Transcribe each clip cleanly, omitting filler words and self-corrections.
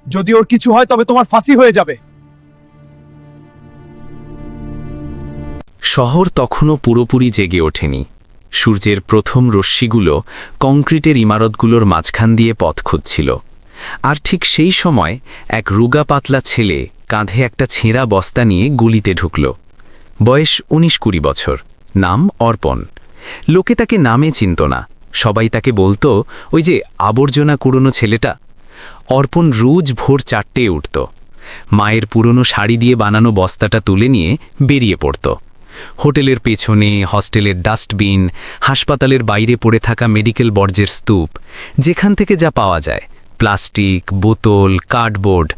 যদি ওর কিছু হয় তবে তোমার ফাঁসি হয়ে যাবে। শহর তখনও পুরোপুরি জেগে ওঠেনি। সূর্যের প্রথম রশ্মিগুলো কংক্রিটের ইমারতগুলোর মাঝখান দিয়ে পথ খুঁজছিল। আর ঠিক সেই সময় এক রুগা পাতলা ছেলে কাঁধে একটা ছেঁড়া বস্তা নিয়ে গলিতে ঢুকল। বয়স 19-20 বছর, নাম অর্পণ। লোকে তাকে নামে চিনত না, সবাই তাকে বলতো ওই যে আবর্জনা কুড়োনো ছেলেটা। অর্পণ রোজ ভোর 4টে উঠত, মায়ের পুরনো শাড়ি দিয়ে বানানো বস্তাটা তুলে নিয়ে বেরিয়ে পড়ত। হোটেলের পেছনে, হস্টেলের ডাস্টবিন, হাসপাতালের বাইরে পড়ে থাকা মেডিকেল বর্জ্যের স্তূপ, যেখান থেকে যা পাওয়া যায়, প্লাস্টিক, বোতল, কার্ডবোর্ড,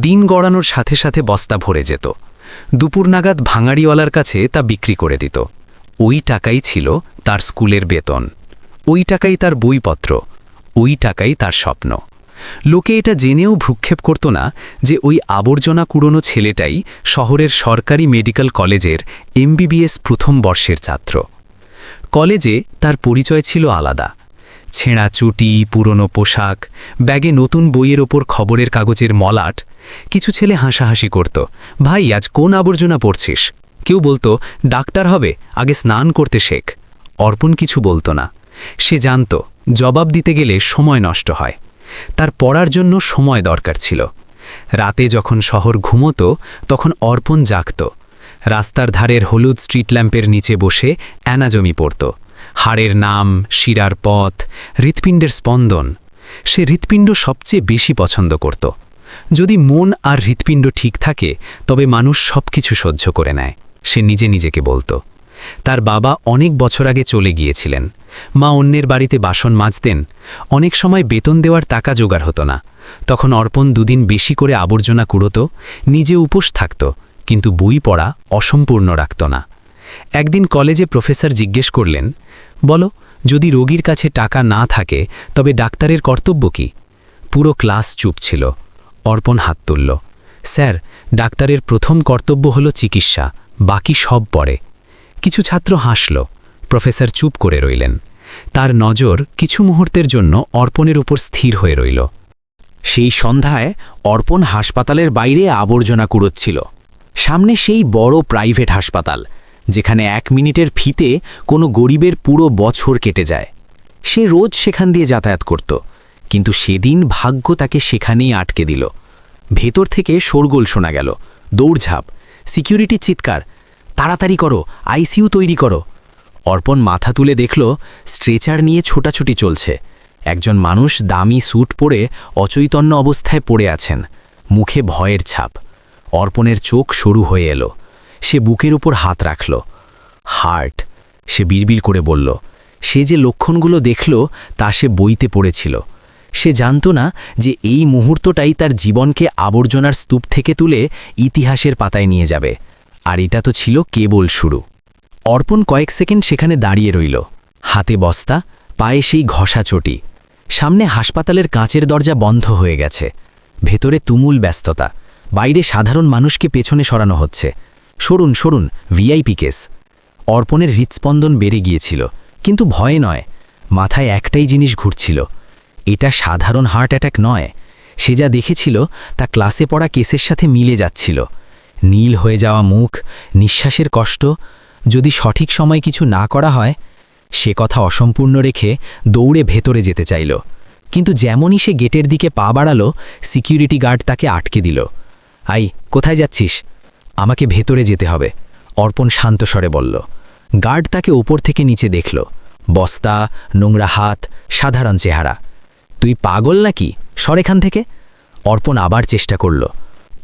দিন গড়ানোর সাথে সাথে বস্তা ভরে যেত। দুপুর নাগাদ ভাঙাড়িওয়ালার কাছে তা বিক্রি করে দিত। ওই টাকাই ছিল তার স্কুলের বেতন, ওই টাকাই তার বইপত্র, ওই টাকাই তার স্বপ্ন। লোকে এটা জেনেও ভ্রুক্ষেপ করত না যে ওই আবর্জনা কুড়োনো ছেলেটাই শহরের সরকারি মেডিকেল কলেজের MBBS প্রথম বর্ষের ছাত্র। কলেজে তার পরিচয় ছিল আলাদা। ছেঁড়া চুটি, পুরনো পোশাক, ব্যাগে নতুন বইয়ের ওপর খবরের কাগজের মলাট। কিছু ছেলে হাসাহাসি করত, ভাই আজ কোন আবর্জনা পড়ছিস? কেউ বলতো, ডাক্তার হবে, আগে স্নান করতে শেখ। অর্পণ কিছু বলতো না। সে জানত জবাব দিতে গেলে সময় নষ্ট হয়। তার পড়ার জন্য সময় দরকার ছিল। রাতে যখন শহর ঘুমোতো তখন অর্পণ জাগত। রাস্তার ধারের হলুদ স্ট্রিট ল্যাম্পের নিচে বসে অ্যানাজমি পড়ত। হাড়ের নাম, শিরার পথ, হৃৎপিণ্ডের স্পন্দন। সে হৃৎপিণ্ড সবচেয়ে বেশি পছন্দ করত। যদি মন আর হৃৎপিণ্ড ঠিক থাকে তবে মানুষ সব কিছু সহ্য করে নেয়, সে নিজে নিজেকে বলতো। তার বাবা অনেক বছর আগে চলে গিয়েছিলেন। মা অন্যের বাড়িতে বাসন মাজতেন। অনেক সময় বেতন দেওয়ার টাকা জোগাড় হতো না। তখন অর্পণ দুদিন বেশি করে আবর্জনা কুড়োত, নিজে উপোস থাকত, কিন্তু বই পড়া অসম্পূর্ণ রাখত না। একদিন কলেজে প্রফেসর জিজ্ঞেস করলেন, বলো, যদি রোগীর কাছে টাকা না থাকে তবে ডাক্তারের কর্তব্য কি? পুরো ক্লাস চুপ ছিল। অর্পণ হাত তুলল, স্যার, ডাক্তারের প্রথম কর্তব্য হলো চিকিৎসা, বাকি সব পরে। কিছু ছাত্র হাসল। প্রফেসর চুপ করে রইলেন। তার নজর কিছু মুহূর্তের জন্য অর্পণের উপর স্থির হয়ে রইল। সেই সন্ধ্যায় অর্পণ হাসপাতালের বাইরে আবর্জনা কুড়োচ্ছিল। সামনে সেই বড় প্রাইভেট হাসপাতাল, যেখানে 1 মিনিটের ফিতে কোনো গরিবের পুরো বছর কেটে যায়। সে রোজ সেখান দিয়ে যাতায়াত করত, কিন্তু সেদিন ভাগ্য তাকে সেখানেই আটকে দিল। ভেতর থেকে শোরগোল শোনা গেল, দৌড়ঝাঁপ, সিকিউরিটির চিৎকার, তাড়াতাড়ি করো, আইসিইউ তৈরি করো। অর্পণ মাথা তুলে দেখল স্ট্রেচার নিয়ে ছোটাছুটি চলছে। একজন মানুষ দামি স্যুট পরে অচৈতন্য অবস্থায় পড়ে আছেন, মুখে ভয়ের ছাপ। অর্পণের চোখ সরু হয়ে এলো। সে বুকের উপর হাত রাখল। হার্ট, সে বিড়বিড় করে বলল। সে যে লক্ষণগুলো দেখল তা সে বইতে পড়েছিল। সে জানত না যে এই মুহূর্তটাই তার জীবনকে আবর্জনার স্তূপ থেকে তুলে ইতিহাসের পাতায় নিয়ে যাবে। আর এটা তো ছিল কেবল শুরু। অর্পণ কয়েক সেকেন্ড সেখানে দাঁড়িয়ে রইল, হাতে বস্তা, পায়ে সেই ঘষা চটি। সামনে হাসপাতালের কাঁচের দরজা বন্ধ হয়ে গেছে। ভেতরে তুমুল ব্যস্ততা। বাইরে সাধারণ মানুষকে পেছনে সরানো হচ্ছে। সরুন সরুন, ভিআইপি কেস। অর্পণের হৃৎস্পন্দন বেড়ে গিয়েছিল, কিন্তু ভয়ে নয়। মাথায় একটাই জিনিস ঘুরছিল, এটা সাধারণ হার্ট অ্যাটাক নয়। সে যা দেখেছিল তা ক্লাসে পড়া কেসের সাথে মিলে যাচ্ছিল। নীল হয়ে যাওয়া মুখ, নিঃশ্বাসের কষ্ট। যদি সঠিক সময় কিছু না করা হয়। সে কথা অসম্পূর্ণ রেখে দৌড়ে ভেতরে যেতে চাইল, কিন্তু যেমনই সে গেটের দিকে পা বাড়ালো, সিকিউরিটি গার্ড তাকে আটকে দিল। আই, কোথায় যাচ্ছিস? আমাকে ভেতরে যেতে হবে, অর্পণ শান্ত স্বরে বলল। গার্ড তাকে ওপর থেকে নিচে দেখল। বস্তা, নোংরা হাত, সাধারণ চেহারা। তুই পাগল নাকি? সর এখান থেকে। অর্পণ আবার চেষ্টা করল।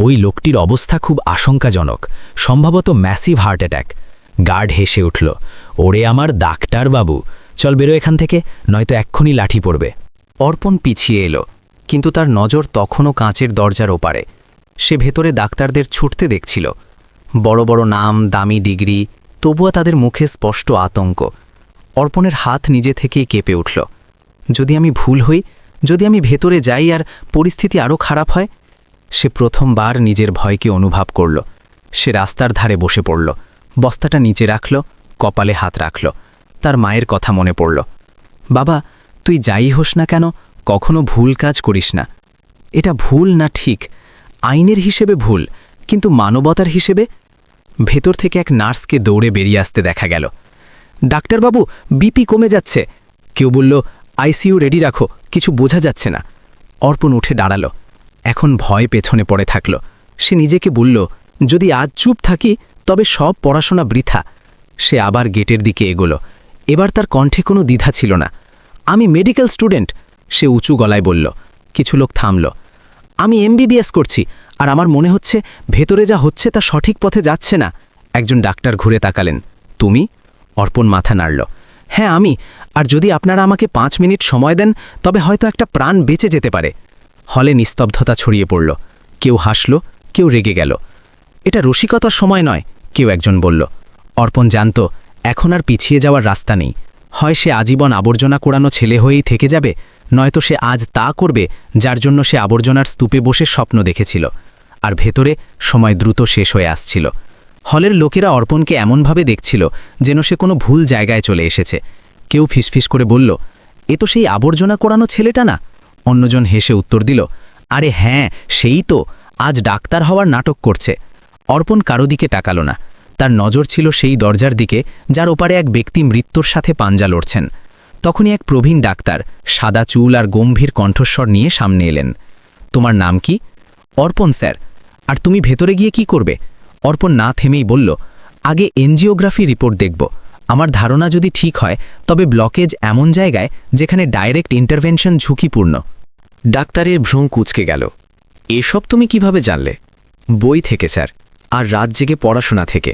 ওই লোকটির অবস্থা খুব আশঙ্কাজনক, সম্ভবত ম্যাসিভ হার্ট অ্যাটাক। গার্ড হেসে উঠল, ওরে আমার ডাক্তার বাবু, চল বেরো এখান থেকে, নয়তো এক্ষুনি লাঠি পড়বে। অর্পণ পিছিয়ে এলো, কিন্তু তার নজর তখনও কাঁচের দরজার ওপারে। সে ভেতরে ডাক্তারদের ছুটতে দেখছিল। বড় বড় নাম, দামি ডিগ্রি, তবুও তাদের মুখে স্পষ্ট আতঙ্ক। অর্পণের হাত নিজে থেকেই কেঁপে উঠল। যদি আমি ভুল হই, যদি আমি ভেতরে যাই আর পরিস্থিতি আরও খারাপ হয়। সে প্রথমবার নিজের ভয়কে অনুভব করল। সে রাস্তার ধারে বসে পড়ল, বস্তাটা নিচে রাখল, কপালে হাত রাখল। তার মায়ের কথা মনে পড়ল। বাবা, তুই যাই হোস না কেন, কখনো ভুল কাজ করিস না। এটা ভুল না ঠিক? আইনের হিসেবে ভুল, কিন্তু মানবতার হিসেবে? ভেতর থেকে এক নার্সকে দৌড়ে বেরিয়ে আসতে দেখা গেল। ডাক্তারবাবু, বিপি কমে যাচ্ছে। কেউ বলল, আইসিইউ রেডি রাখো, কিছু বোঝা যাচ্ছে না। অর্পণ উঠে দাঁড়ালো। এখন ভয় পেছনে পড়ে থাকল। সে নিজেকে বলল, যদি আজ চুপ থাকি তবে সব পড়াশোনা বৃথা। সে আবার গেটের দিকে এগোলো। এবার তার কণ্ঠে কোনো দ্বিধা ছিল না। আমি মেডিকেল স্টুডেন্ট, সে উঁচু গলায় বলল। কিছু লোক থামল। আমি এমবিবিএস করছি, আর আমার মনে হচ্ছে ভেতরে যা হচ্ছে তা সঠিক পথে যাচ্ছে না। একজন ডাক্তার ঘুরে তাকালেন। তুমি? অর্পণ মাথা নাড়ল। হ্যাঁ আমি, আর যদি আপনারা আমাকে 5 মিনিট সময় দেন তবে হয়তো একটা প্রাণ বেঁচে যেতে পারে। হলে নিস্তব্ধতা ছড়িয়ে পড়ল। কেউ হাসল, কেউ রেগে গেল। এটা রসিকতার সময় নয়, কেউ একজন বলল। অর্পণ জানত এখন আর পিছিয়ে যাওয়ার রাস্তা নেই। হয় সে আজীবন আবর্জনা কোড়ানো ছেলে হয়েই থেকে যাবে, নয়তো সে আজ তা করবে যার জন্য সে আবর্জনার স্তূপে বসে স্বপ্ন দেখেছিল। আর ভেতরে সময় দ্রুত শেষ হয়ে আসছিল। হলের লোকেরা অর্পণকে এমনভাবে দেখছিল যেন সে কোনো ভুল জায়গায় চলে এসেছে। কেউ ফিসফিস করে বলল, এ তো সেই আবর্জনা কোড়ানো ছেলেটা না? অন্যজন হেসে উত্তর দিল, আরে হ্যাঁ, সেই তো, আজ ডাক্তার হওয়ার নাটক করছে। অর্পণ কারো দিকে তাকালো না। তার নজর ছিল সেই দরজার দিকে যার ওপারে এক ব্যক্তি মৃত্যুর সাথে পাঞ্জা লড়ছেন। তখনই এক প্রবীণ ডাক্তার সাদা চুল আর গম্ভীর কণ্ঠস্বর নিয়ে সামনে এলেন। তোমার নাম কি? অর্পণ স্যার। আর তুমি ভেতরে গিয়ে কি করবে? অর্পণ না থেমেই বলল, আগে এনজিওগ্রাফি রিপোর্ট দেখব। আমার ধারণা যদি ঠিক হয় তবে ব্লকেজ এমন জায়গায় যেখানে ডাইরেক্ট ইন্টারভেনশন ঝুঁকিপূর্ণ। ডাক্তারের ভ্রূ কুঁচকে গেল। এসব তুমি কিভাবে জানলে? বই থেকে স্যার, আর রাত জেগে পড়াশোনা থেকে।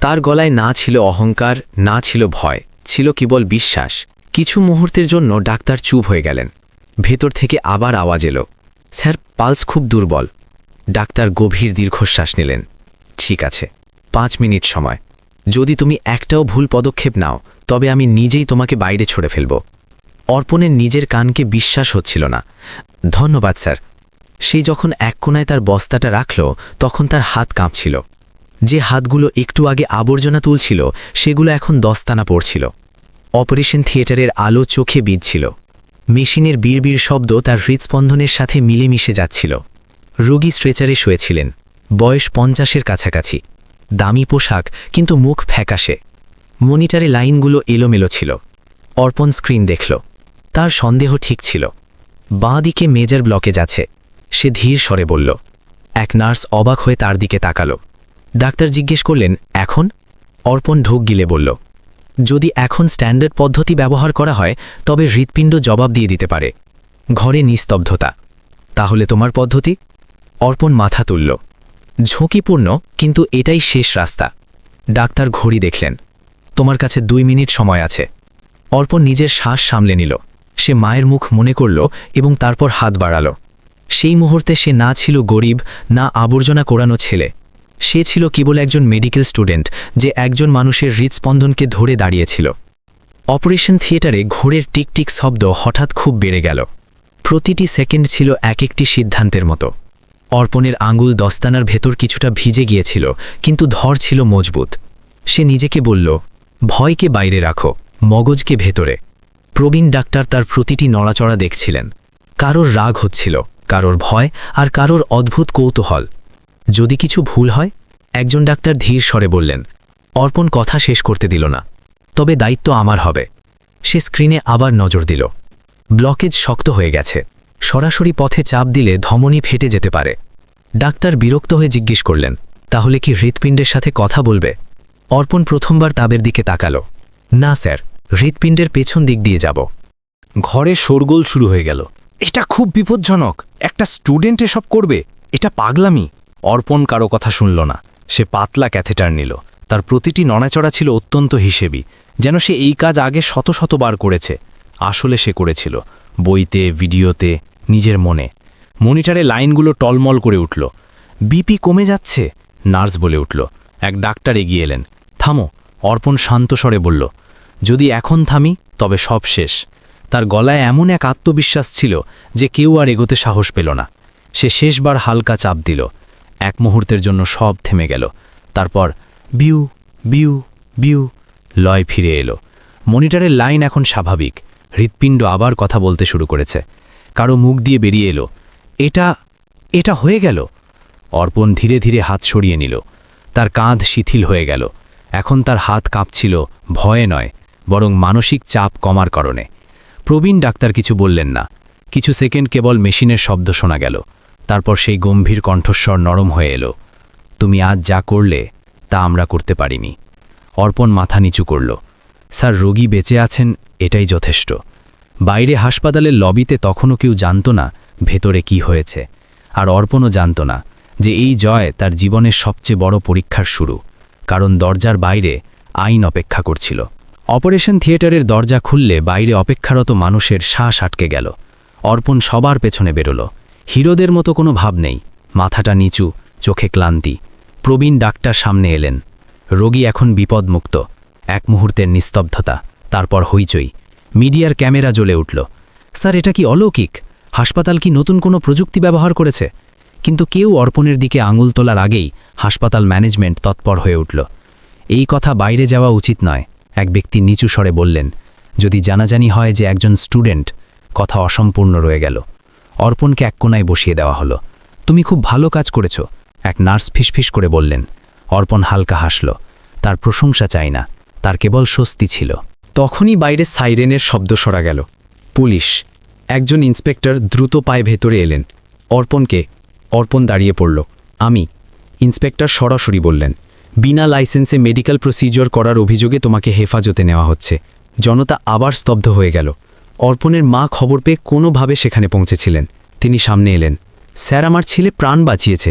তার গলায় না ছিল অহংকার, না ছিল ভয়, ছিল কেবল বিশ্বাস। কিছু মুহূর্তের জন্য ডাক্তার চুপ হয়ে গেলেন। ভেতর থেকে আবার আওয়াজ এলো, স্যার পালস খুব দুর্বল। ডাক্তার গভীর দীর্ঘশ্বাস নিলেন। ঠিক আছে, 5 মিনিট সময়। যদি তুমি একটাও ভুল পদক্ষেপ নাও তবে আমি নিজেই তোমাকে বাইরে ছড়ে ফেলব। অর্পণের নিজের কানকে বিশ্বাস হচ্ছিল না। ধন্যবাদ স্যার। সেই যখন এক কোণায় তার বস্তাটা রাখল তখন তার হাত কাঁপছিল। যে হাতগুলো একটু আগে আবর্জনা তুলছিল সেগুলো এখন দস্তানা পড়ছিল। অপারেশন থিয়েটারের আলো চোখে বিঁধছিল। মেশিনের বিড়বিড় শব্দ তার হৃৎস্পন্দনের সাথে মিলেমিশে যাচ্ছিল। রোগী স্ট্রেচারে শুয়েছিলেন, বয়স 50-এর কাছাকাছি। দামি পোশাক, কিন্তু মুখ ফ্যাকাশে। মনিটরে লাইনগুলো এলোমেলো ছিল। অর্পণ স্ক্রিন দেখল। তার সন্দেহ ঠিক ছিল। বাঁ দিকে মেজর ব্লকেজ আছে। সে ধীর স্বরে বলল। এক নার্স অবাক হয়ে তার দিকে তাকালো। ডাক্তার জিজ্ঞেস করলেন, এখন? অর্পণ ঢোক গিলে বলল, যদি এখন স্ট্যান্ডার্ড পদ্ধতি ব্যবহার করা হয় তবে হৃৎপিণ্ড জবাব দিয়ে দিতে পারে। ঘরে নিস্তব্ধতা। তাহলে তোমার পদ্ধতি? অর্পণ মাথা তুলল। ঝুঁকিপূর্ণ, কিন্তু এটাই শেষ রাস্তা। ডাক্তার ঘড়ি দেখলেন। তোমার কাছে 2 মিনিট সময় আছে। অর্পণ নিজের শ্বাস সামলে নিল। সে মায়ের মুখ মনে করল এবং তারপর হাত বাড়াল। সেই মুহূর্তে সে না ছিল গরিব, না আবর্জনা কোড়ানো ছেলে। সে ছিল কেবল একজন মেডিকেল স্টুডেন্ট যে একজন মানুষের হৃৎস্পন্দনকে ধরে দাঁড়িয়েছিল। অপারেশন থিয়েটারে ঘোরের টিকটিক শব্দ হঠাৎ খুব বেড়ে গেল। প্রতিটি সেকেন্ড ছিল এক একটি সিদ্ধান্তের মতো। অর্পণের আঙুল দস্তানার ভেতর কিছুটা ভিজে গিয়েছিল, কিন্তু ধর ছিল মজবুত। সে নিজেকে বলল, ভয়কে বাইরে রাখো, মগজকে ভেতরে। প্রবীণ ডাক্তার তার প্রতিটি নড়াচড়া দেখছিলেন। কারোর রাগ হচ্ছিল, কারোর ভয়, আর কারোর অদ্ভুত কৌতূহল। যদি কিছু ভুল হয়? একজন ডাক্তার ধীর স্বরে বললেন। অর্পণ কথা শেষ করতে দিল না। তবে দায়িত্ব আমার হবে। সে স্ক্রিনে আবার নজর দিল। ব্লকেজ শক্ত হয়ে গেছে। সরাসরি পথে চাপ দিলে ধমনী ফেটে যেতে পারে। ডাক্তার বিরক্ত হয়ে জিজ্ঞেস করলেন, তাহলে কি হৃৎপিণ্ডের সাথে কথা বলবে? অর্পণ প্রথমবার তাদের দিকে তাকালো। না স্যার, হৃৎপিণ্ডের পেছন দিক দিয়ে যাব। ঘরে শোরগোল শুরু হয়ে গেল। এটা খুব বিপজ্জনক। একটা স্টুডেন্ট এসব করবে? এটা পাগলামি। অর্পণ কারো কথা শুনল না। সে পাতলা ক্যাথেটার নিল। তার প্রতিটি নড়াচড়া ছিল অত্যন্ত হিসেবি, যেন সে এই কাজ আগে শত শতবার করেছে। আসলে সে করেছিল বইতে, ভিডিওতে, নিজের মনে। মনিটরে লাইনগুলো টলমল করে উঠল। বিপি কমে যাচ্ছে, নার্স বলে উঠল। এক ডাক্তার এগিয়ে এলেন। থামো, অর্পণ শান্ত স্বরে বলল। যদি এখন থামি তবে সব শেষ। তার গলায় এমন এক আত্মবিশ্বাস ছিল যে কেউ আর এগোতে সাহস পেল না। সে শেষবার হালকা চাপ দিল। এক মুহূর্তের জন্য সব থেমে গেল। তারপর বিউ বিউ বিউ লয় ফিরে এলো। মনিটরের লাইন এখন স্বাভাবিক। হৃৎপিণ্ড আবার কথা বলতে শুরু করেছে। কারো মুখ দিয়ে বেরিয়ে এলো, এটা এটা হয়ে গেল। অর্পণ ধীরে ধীরে হাত সরিয়ে নিল। তার কাঁধ শিথিল হয়ে গেল। এখন তার হাত কাঁপছিল ভয়ে নয়, বরং মানসিক চাপ কমার কারণে। প্রবীণ ডাক্তার কিছু বললেন না। কিছু সেকেন্ড কেবল মেশিনের শব্দ শোনা গেল। তারপর সেই গম্ভীর কণ্ঠস্বর নরম হয়ে এলো। তুমি আজ যা করলে তা আমরা করতে পারিনি। অর্পণ মাথা নিচু করল। স্যার, রোগী বেঁচে আছেন, এটাই যথেষ্ট। বাইরে হাসপাতালের লবিতে তখনও কেউ জানত না ভেতরে কি হয়েছে। আর অর্পণও জানত না যে এই জয় তার জীবনের সবচেয়ে বড় পরীক্ষার শুরু। কারণ দরজার বাইরে আইন অপেক্ষা করছিল। অপারেশন থিয়েটারের দরজা খুললে বাইরে অপেক্ষারত মানুষের শ্বাস আটকে গেল। অর্পণ সবার পেছনে বেরোল। হিরোদের মতো কোনো ভাব নেই, মাথাটা নিচু, চোখে ক্লান্তি। প্রবীণ ডাক্তার সামনে এলেন। রোগী এখন বিপদমুক্ত। এক মুহূর্তের নিস্তব্ধতা, তারপর হইচই। মিডিয়ার ক্যামেরা জ্বলে উঠল। স্যার, এটা কি অলৌকিক? হাসপাতাল কি নতুন কোনো প্রযুক্তি ব্যবহার করেছে? কিন্তু কেউ অর্পণের দিকে আঙুল তোলার আগেই হাসপাতাল ম্যানেজমেন্ট তৎপর হয়ে উঠল। এই কথা বাইরে যাওয়া উচিত নয়, এক ব্যক্তি নিচু স্বরে বললেন। যদি জানাজানি হয় যে একজন স্টুডেন্ট, কথা অসম্পূর্ণ রয়ে গেল। অর্পণকে এক কোণায় বসিয়ে দেওয়া হলো। তুমি খুব ভালো কাজ করেছ, এক নার্স ফিসফিস করে বললেন। অর্পণ হালকা হাসল। তার প্রশংসা চাই না, তার কেবল স্বস্তি ছিল। তখনই বাইরে সাইরেনের শব্দ সরা গেল। পুলিশ। একজন ইন্সপেক্টর দ্রুত পায়ে ভেতরে এলেন। অর্পণকে। অর্পণ দাঁড়িয়ে পড়ল। আমি। ইন্সপেক্টর সরাসরি বললেন, বিনা লাইসেন্সে মেডিকেল প্রসিজিওর করার অভিযোগে তোমাকে হেফাজতে নেওয়া হচ্ছে। জনতা আবার স্তব্ধ হয়ে গেল। অর্পণের মা খবর পেয়ে কোনোভাবে সেখানে পৌঁছেছিলেন। তিনি সামনে এলেন। স্যার, আমার ছেলে প্রাণ বাঁচিয়েছে।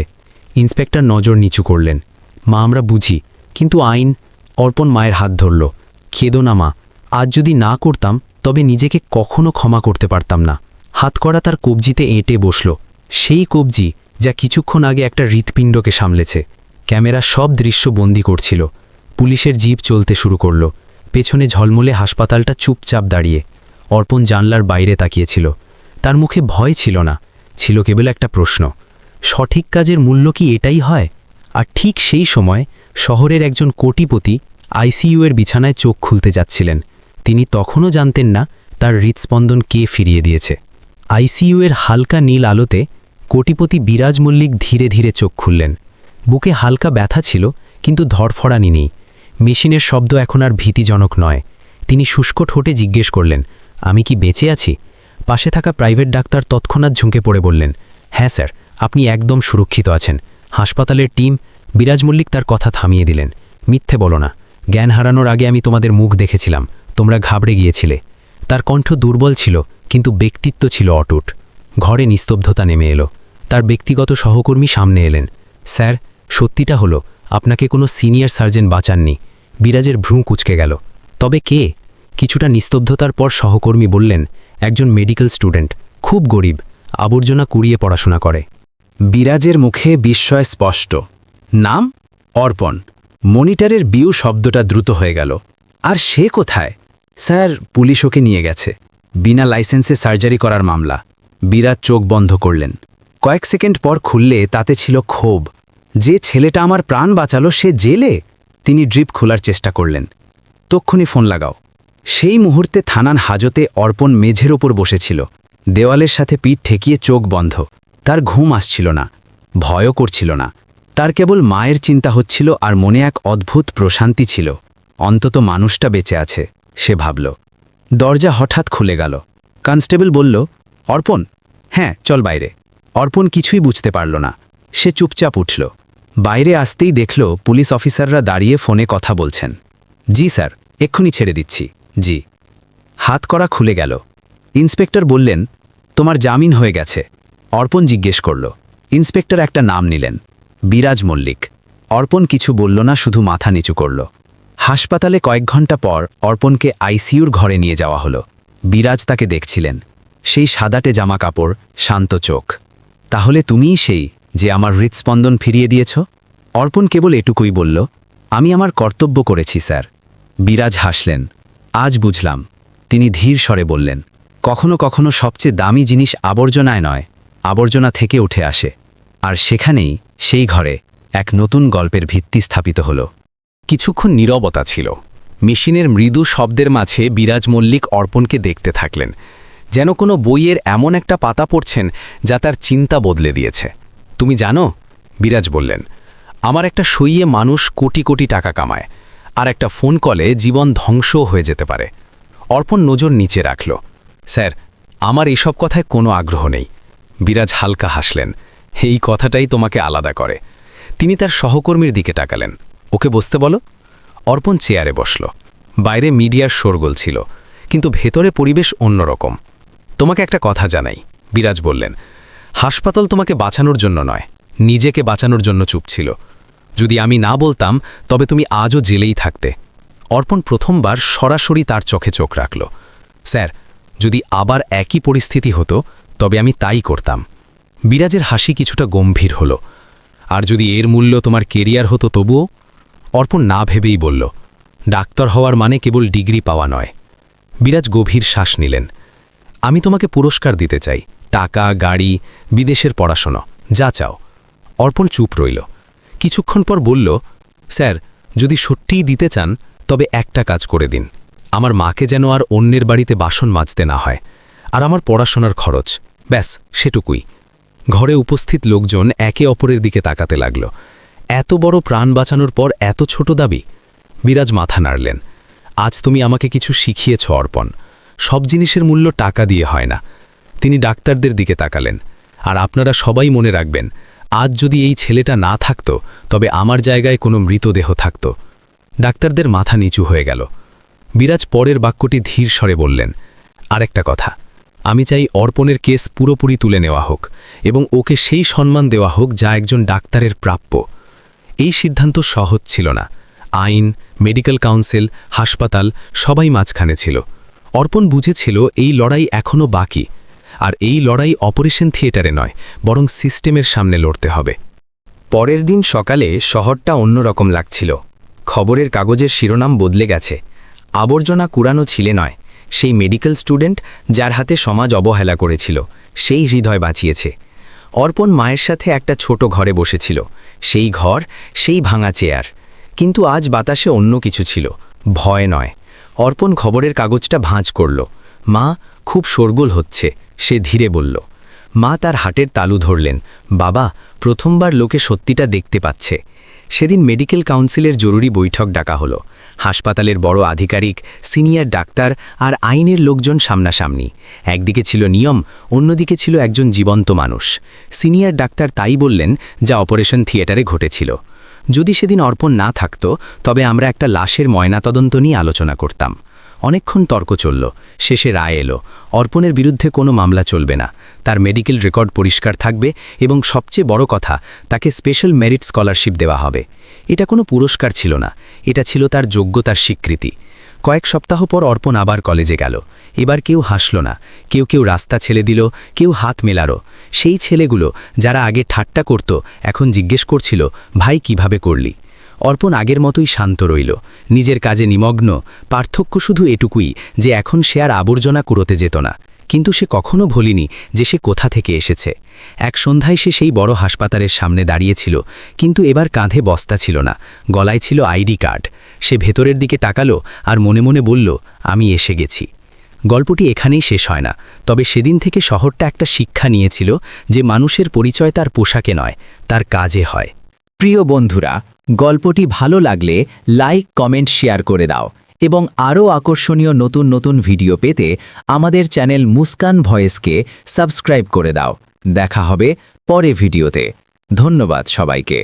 ইন্সপেক্টর নজর নিচু করলেন। মা, আমরা বুঝি, কিন্তু আইন। অর্পণ মায়ের হাত ধরল। খেদো না মা, আজ যদি না করতাম তবে নিজেকে কখনো ক্ষমা করতে পারতাম না। হাতকড়া তার কবজিতে এঁটে বসল। সেই কবজি যা কিছুক্ষণ আগে একটা হৃৎপিণ্ডকে সামলেছে। ক্যামেরা সব দৃশ্য বন্দি করছিল। পুলিশের জিপ চলতে শুরু করল। পেছনে ঝলমলে হাসপাতালটা চুপচাপ দাঁড়িয়ে। অর্পণ জানলার বাইরে তাকিয়েছিল। তার মুখে ভয় ছিল না, ছিল কেবল একটা প্রশ্ন, সঠিক কাজের মূল্য কি এটাই হয়? আর ঠিক সেই সময় শহরের একজন কোটিপতি আইসিইউয়ের বিছানায় চোখ খুলতে যাচ্ছিলেন। তিনি তখনও জানতেন না তার হৃৎস্পন্দন কে ফিরিয়ে দিয়েছে। আইসিইউয়ের হালকা নীল আলোতে কোটিপতি বিরাজ মল্লিক ধীরে ধীরে চোখ খুললেন। বুকে হালকা ব্যথা ছিল, কিন্তু ধরফড়ানি নেই। মেশিনের শব্দ এখন আর ভীতিজনক নয়। তিনি শুষ্ক ঠোঁটে জিজ্ঞেস করলেন, আমি কি বেঁচে আছি? পাশে থাকা প্রাইভেট ডাক্তার তৎক্ষণাৎ ঝুঁকে পড়ে বললেন, হ্যাঁ স্যার, আপনি একদম সুরক্ষিত আছেন। হাসপাতালের টিম। বিরাজ মল্লিক তার কথা থামিয়ে দিলেন। মিথ্যে বলো না, জ্ঞান হারানোর আগে আমি তোমাদের মুখ দেখেছিলাম, তোমরা ঘাবড়ে গিয়েছিলে। তার কণ্ঠ দুর্বল ছিল, কিন্তু ব্যক্তিত্ব ছিল অটুট। ঘরে নিস্তব্ধতা নেমে এলো। তার ব্যক্তিগত সহকর্মী সামনে এলেন। স্যার, সত্যিটা হলো আপনাকে কোনো সিনিয়র সার্জন বাঁচাননি। বিরাজের ভ্রু কুঁচকে গেল। তবে কে? কিছুটা নিস্তব্ধতার পর সহকর্মী বললেন, একজন মেডিকেল স্টুডেন্ট, খুব গরিব, আবর্জনা কুড়িয়ে পড়াশোনা করে। বিরাজের মুখে বিস্ময় স্পষ্ট। নাম? অর্পণ। মনিটরের বিউ শব্দটা দ্রুত হয়ে গেল। আর সে কোথায়? স্যার, পুলিশ ওকে নিয়ে গেছে। বিনা লাইসেন্সে সার্জারি করার মামলা। বিরাজ চোখ বন্ধ করলেন। কয়েক সেকেন্ড পর খুললে তাতে ছিল ক্ষোভ। যে ছেলেটা আমার প্রাণ বাঁচালো সে জেলে? তিনি ড্রিপ খোলার চেষ্টা করলেন। তক্ষুনি ফোন লাগাও। সেই মুহূর্তে থানার হাজতে অর্পণ মেঝের ওপর বসেছিল, দেওয়ালের সাথে পিঠ ঠেকিয়ে চোখ বন্ধ। তার ঘুম আসছিল না, ভয়ও করছিল না। তার কেবল মায়ের চিন্তা হচ্ছিল, আর মনে এক অদ্ভুত প্রশান্তি ছিল। অন্তত মানুষটা বেঁচে আছে, সে ভাবল। দরজা হঠাৎ খুলে গেল। কনস্টেবল বলল, অর্পণ। হ্যাঁ, চল বাইরে। অর্পণ কিছুই বুঝতে পারল না। সে চুপচাপ উঠল। বাইরে আসতেই দেখল পুলিশ অফিসাররা দাঁড়িয়ে ফোনে কথা বলছেন। জি স্যার, এক্ষুনি ছেড়ে দিচ্ছি। জি। হাতকড়া খুলে গেল। ইন্সপেক্টর বললেন, তোমার জামিন হয়ে গেছে। অর্পণ জিজ্ঞেস করল। ইন্সপেক্টর একটা নাম নিলেন, বিরাজ মল্লিক। অর্পণ কিছু বলল না, শুধু মাথা নিচু করল। হাসপাতালে কয়েক ঘন্টা পর অর্পণকে আইসিইউর ঘরে নিয়ে যাওয়া হলো। বিরাজ তাকে দেখছিলেন। সেই সাদাটে জামা কাপড়, শান্ত চোখ। তাহলে তুমিই সেই যে আমার হৃৎস্পন্দন ফিরিয়ে দিয়েছ? অর্পণ কেবল এটুকুই বলল, আমি আমার কর্তব্য করেছি স্যার। বিরাজ হাসলেন। আজ বুঝলাম। তিনি ধীর স্বরে বললেন, কখনো কখনো সবচেয়ে দামি জিনিস আবর্জনায় নয়, আবর্জনা থেকে উঠে আসে। আর সেখানেই, সেই ঘরে, এক নতুন গল্পের ভিত্তি স্থাপিত হল। কিছুক্ষণ নীরবতা ছিল। মেশিনের মৃদু শব্দের মাঝে বিরাজ মল্লিক অর্পণকে দেখতে থাকলেন, যেন কোনো বইয়ের এমন একটা পাতা পড়ছেন যা তার চিন্তা বদলে দিয়েছে। তুমি জানো, বিরাজ বললেন, আমার একটা সইয়ে মানুষ কোটি কোটি টাকা কামায়, আর একটা ফোন কলে জীবন ধ্বংসও হয়ে যেতে পারে। অর্পণ নজর নিচে রাখল। স্যার, আমার এসব কথায় কোনো আগ্রহ নেই। বিরাজ হালকা হাসলেন। এই কথাটাই তোমাকে আলাদা করে। তিনি তার সহকর্মীর দিকে তাকালেন। ওকে বসতে বলো। অর্পণ চেয়ারে বসল। বাইরে মিডিয়ার শোরগোল ছিল, কিন্তু ভেতরে পরিবেশ অন্যরকম। তোমাকে একটা কথা জানাই, বিরাজ বললেন, হাসপাতাল তোমাকে বাঁচানোর জন্য নয়, নিজেকে বাঁচানোর জন্য চুপ ছিল। যদি আমি না বলতাম তবে তুমি আজও জেলেই থাকতে। অর্পণ প্রথমবার সরাসরি তার চোখে চোখ রাখল। স্যার, যদি আবার একই পরিস্থিতি হতো তবে আমি তাই করতাম। বিরাজের হাসি কিছুটা গম্ভীর হল। আর যদি এর মূল্য তোমার কেরিয়ার হতো তবুও? অর্পণ না ভেবেই বলল, ডাক্তার হওয়ার মানে কেবল ডিগ্রি পাওয়া নয়। বিরাজ গভীর শ্বাস নিলেন। আমি তোমাকে পুরস্কার দিতে চাই, টাকা, গাড়ি, বিদেশের পড়াশোনা, যা চাও। অর্পণ চুপ রইল। কিছুক্ষণ পর বলল, স্যার, যদি সত্যিই দিতে চান তবে একটা কাজ করে দিন। আমার মাকে যেন আর অন্যের বাড়িতে বাসন মাজতে না হয়, আর আমার পড়াশোনার খরচ, ব্যাস সেটুকুই। ঘরে উপস্থিত লোকজন একে অপরের দিকে তাকাতে লাগল। এত বড় প্রাণ বাঁচানোর পর এত ছোট দাবি? বিরাজ মাথা নাড়লেন। আজ তুমি আমাকে কিছু শিখিয়েছ অর্পণ। সব জিনিসের মূল্য টাকা দিয়ে হয় না। তিনি ডাক্তারদের দিকে তাকালেন। আর আপনারা সবাই মনে রাখবেন, আজ যদি এই ছেলেটা না থাকত তবে আমার জায়গায় কোনো মৃতদেহ থাকত। ডাক্তারদের মাথা নিচু হয়ে গেল। বিরাজ পরের বাক্যটি ধীর স্বরে বললেন, আরেকটা কথা, আমি চাই অর্পণের কেস পুরোপুরি তুলে নেওয়া হোক এবং ওকে সেই সম্মান দেওয়া হোক যা একজন ডাক্তারের প্রাপ্য। এই সিদ্ধান্ত সহজ ছিল না। আইন, মেডিকেল কাউন্সিল, হাসপাতাল সবাই মাঝখানে ছিল। অর্পণ বুঝেছিল এই লড়াই এখনও বাকি, আর এই লড়াই অপারেশন থিয়েটারে নয়, বরং সিস্টেমের সামনে লড়তে হবে। পরের দিন সকালে শহরটা অন্যরকম লাগছিল। খবরের কাগজের শিরোনাম বদলে গেছে। আবর্জনা কুড়ানো ছিলে নয়, সেই মেডিকেল স্টুডেন্ট যার হাতে সমাজ অবহেলা করেছিল, সেই হৃদয় বাঁচিয়েছে। অর্পণ মায়ের সাথে একটা ছোট ঘরে বসেছিল। সেই ঘর, সেই ভাঙা চেয়ার। কিন্তু আজ বাতাসে অন্য কিছু ছিল, ভয় নয়। অর্পণ খবরের কাগজটা ভাঁজ করল। মা, খুব শোরগোল হচ্ছে, সে ধীরে বলল। মা তার হাটের তালু ধরলেন। বাবা, প্রথমবার লোকে সত্যিটা দেখতে পাচ্ছে। সেদিন মেডিকেল কাউন্সিলের জরুরি বৈঠক ডাকা হলো। হাসপাতালের বড় আধিকারিক, সিনিয়র ডাক্তার আর আইনের লোকজন সামনাসামনি। একদিকে ছিল নিয়ম, অন্যদিকে ছিল একজন জীবন্ত মানুষ। সিনিয়র ডাক্তার তাই বললেন যা অপারেশন থিয়েটারে ঘটেছিল। যদি সেদিন অর্পণ না থাকত তবে আমরা একটা লাশের ময়নাতদন্ত নিয়ে আলোচনা করতাম। অনেকক্ষণ তর্ক চলল। শেষে রায় এলো, অর্পণের বিরুদ্ধে কোনো মামলা চলবে না, তার মেডিকেল রেকর্ড পরিষ্কার থাকবে এবং সবচেয়ে বড় কথা, তাকে স্পেশাল মেরিট স্কলারশিপ দেওয়া হবে। এটা কোনো পুরস্কার ছিল না, এটা ছিল তার যোগ্যতার স্বীকৃতি। কয়েক সপ্তাহ পর অর্পণ আবার কলেজে গেল। এবার কেউ হাসল না, কেউ কেউ রাস্তা ছেড়ে দিল, কেউ হাত মেলারও। সেই ছেলেগুলো যারা আগে ঠাট্টা করত এখন জিজ্ঞেস করছিল, ভাই কিভাবে করলি? অর্পণ আগের মতোই শান্ত রইল, নিজের কাজে নিমগ্ন। পার্থক্য শুধু এটুকুই যে এখন সে আর আবর্জনা কুড়োতে যেত না। কিন্তু সে কখনো ভুলিনি যে সে কোথা থেকে এসেছে। এক সন্ধ্যায় সে সেই বড় হাসপাতালের সামনে দাঁড়িয়েছিল, কিন্তু এবার কাঁধে বস্তা ছিল না, গলায় ছিল আইডি কার্ড। সে ভেতরের দিকে তাকালো আর মনে মনে বলল, আমি এসে গেছি। গল্পটি এখানেই শেষ হয় না, তবে সেদিন থেকে শহরটা একটা শিক্ষা নিয়েছিল যে মানুষের পরিচয় তার পোশাকে নয়, তার কাজে হয়। প্রিয় বন্ধুরা, গল্পটি ভালো লাগলে লাইক, কমেন্ট, শেয়ার করে দাও এবং আরও আকর্ষণীয় নতুন নতুন ভিডিও পেতে আমাদের চ্যানেল মুস্কান ভয়েসকে সাবস্ক্রাইব করে দাও। দেখা হবে পরে ভিডিওতে। ধন্যবাদ সবাইকে।